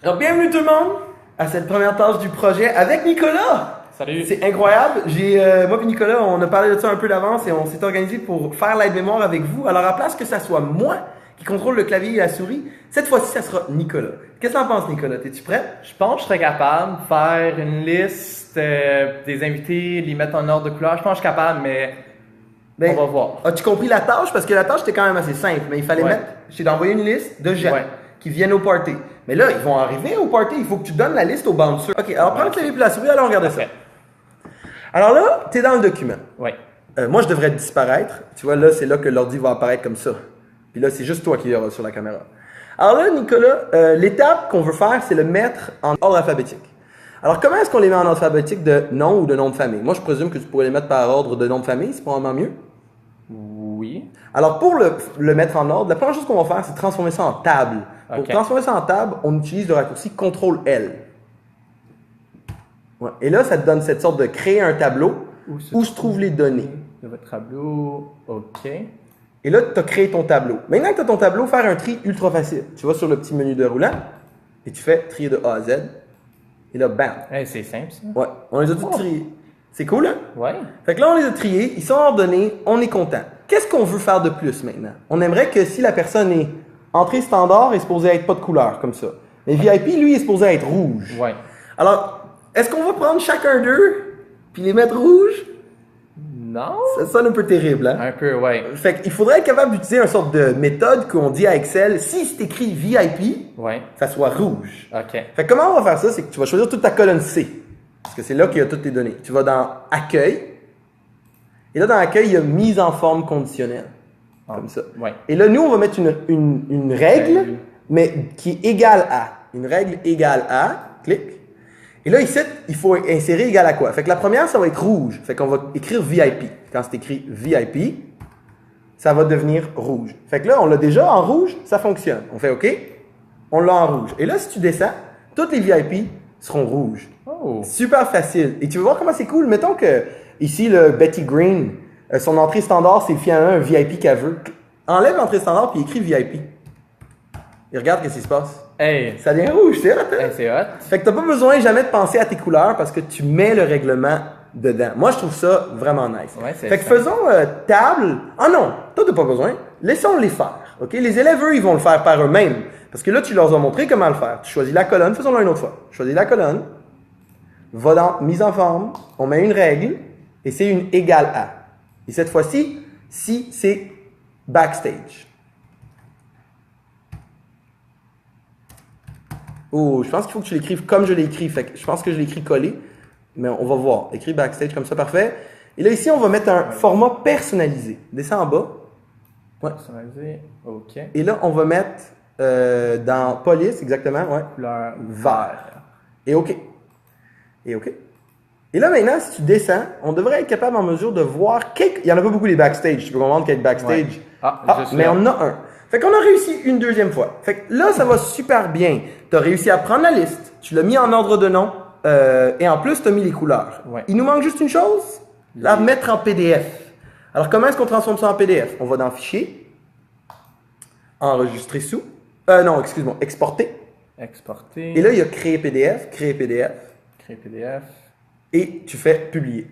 Alors, bienvenue tout le monde à cette première tâche du projet avec Nicolas. Salut. C'est incroyable. Moi et Nicolas, on a parlé de ça un peu d'avance et on s'est organisé pour faire l'aide-mémoire avec vous. Alors, à place que ça soit moi qui contrôle le clavier et la souris, cette fois-ci, ça sera Nicolas. Qu'est-ce que t'en penses, Nicolas? Es-tu prêt? Je pense que je serais capable de faire une liste des invités, les mettre en ordre de couleur. Je pense que je suis capable, mais on va voir. As-tu compris la tâche? Parce que la tâche était quand même assez simple, mais il fallait je t'ai envoyé une liste de gens qui viennent au party. Mais là, ils vont arriver au party, il faut que tu donnes la liste au bouncer. Ok, alors prends le clavier et la souris, allons regarder ça. Alors là, tu es dans le document. Oui. Moi, je devrais disparaître. Tu vois, là, c'est là que l'ordi va apparaître comme ça. Puis là, c'est juste toi qui l'auras sur la caméra. Alors là, Nicolas, l'étape qu'on veut faire, c'est le mettre en ordre alphabétique. Alors, comment est-ce qu'on les met en ordre alphabétique de nom ou de nom de famille? Moi, je présume que tu pourrais les mettre par ordre de nom de famille, c'est probablement mieux. Oui. Alors, pour le mettre en ordre, la première chose qu'on va faire, c'est transformer ça en table. Pour transformer ça en table, on utilise le raccourci CTRL-L. Ouais. Et là, ça te donne cette sorte de créer un tableau où se trouvent les données. De votre tableau, OK. Et là, tu as créé ton tableau. Maintenant que tu as ton tableau, faire un tri ultra facile. Tu vas sur le petit menu de roulant et tu fais trier de A à Z. Et là, bam! Hey, c'est simple, ça. Ouais, on les a tous triés. C'est cool, hein? Ouais. Fait que là, on les a triés, ils sont ordonnés, on est content. Qu'est-ce qu'on veut faire de plus maintenant? On aimerait que si la personne est entrée standard, elle est supposée être pas de couleur, comme ça. Mais VIP, lui, est supposé être rouge. Ouais. Alors, est-ce qu'on va prendre chacun d'eux puis les mettre rouges? Non? Ça sonne un peu terrible, hein? Un peu, ouais. Fait qu'il faudrait être capable d'utiliser une sorte de méthode qu'on dit à Excel, si c'est écrit VIP, ça soit rouge. OK. Fait que comment on va faire ça? C'est que tu vas choisir toute ta colonne C. Parce que c'est là qu'il y a toutes les données. Tu vas dans Accueil. Et là, dans Accueil, il y a Mise en forme conditionnelle. Comme ça. Ouais. Et là, nous, on va mettre une règle, mais qui est égale à. Une règle égale à. Clic. Et là, ici, il faut insérer égal à quoi? Fait que la première, ça va être rouge. Fait qu'on va écrire VIP. Quand c'est écrit VIP, ça va devenir rouge. Fait que là, on l'a déjà en rouge, ça fonctionne. On fait OK, on l'a en rouge. Et là, si tu descends, toutes les VIP seront rouges. Oh. Super facile. Et tu vas voir comment c'est cool. Mettons que, ici, le Betty Green, son entrée standard, c'est finalement un VIP qu'elle veut. Enlève l'entrée standard puis écris VIP. Et regarde ce qui se passe. Hey. Ça devient rouge, c'est hot, hein? Hey, c'est hot. Fait que t'as pas besoin jamais de penser à tes couleurs parce que tu mets le règlement dedans. Moi, je trouve ça vraiment nice. Ouais, fait que faisons table. Ah non, toi, t'as pas besoin. Laissons-les faire. OK? Les élèves, eux, ils vont le faire par eux-mêmes. Parce que là, tu leur as montré comment le faire. Tu choisis la colonne. Faisons-le une autre fois. Choisis la colonne. Va dans mise en forme. On met une règle. Et c'est une égale à. Et cette fois-ci, si c'est backstage. Oh, je pense qu'il faut que tu l'écrives comme je l'ai écrit. Fait que je pense que je l'ai écrit collé. Mais on va voir. Écris backstage comme ça, parfait. Et là, ici, on va mettre un format personnalisé. Descends en bas. Ouais. Personnalisé, OK. Et là, on va mettre dans police, exactement, ouais. Couleur Vert. Et OK. Et OK. Et là, maintenant, si tu descends, on devrait être capable en mesure de voir il n'y en a pas beaucoup les backstage. Tu peux comprendre qu'il y a backstage. Ouais. Ah, mais on en a un. Fait qu'on a réussi une deuxième fois. Fait que là, ça va super bien. Tu as réussi à prendre la liste. Tu l'as mis en ordre de nom. Et en plus, tu as mis les couleurs. Ouais. Il nous manque juste une chose. La mettre en PDF. Alors, comment est-ce qu'on transforme ça en PDF? On va dans Fichier. Enregistrer sous. Non, excuse-moi. Exporter. Exporter. Et là, il y a Créer PDF. Créer PDF. Créer PDF. Et tu fais Publier.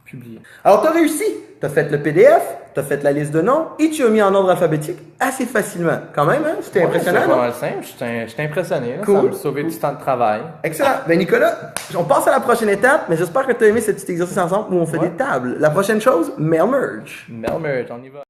Publier. Alors, tu as réussi. Tu as fait le PDF, tu as fait la liste de noms et tu as mis en ordre alphabétique assez facilement. Quand même, hein? C'était impressionnant. C'est pas mal simple. J'étais impressionné. Là. Cool. Ça m'a sauvé du temps de travail. Excellent. Ben Nicolas, on passe à la prochaine étape, mais j'espère que tu as aimé ce petit exercice ensemble où on fait des tables. La prochaine chose, mail merge. Mail merge, on y va.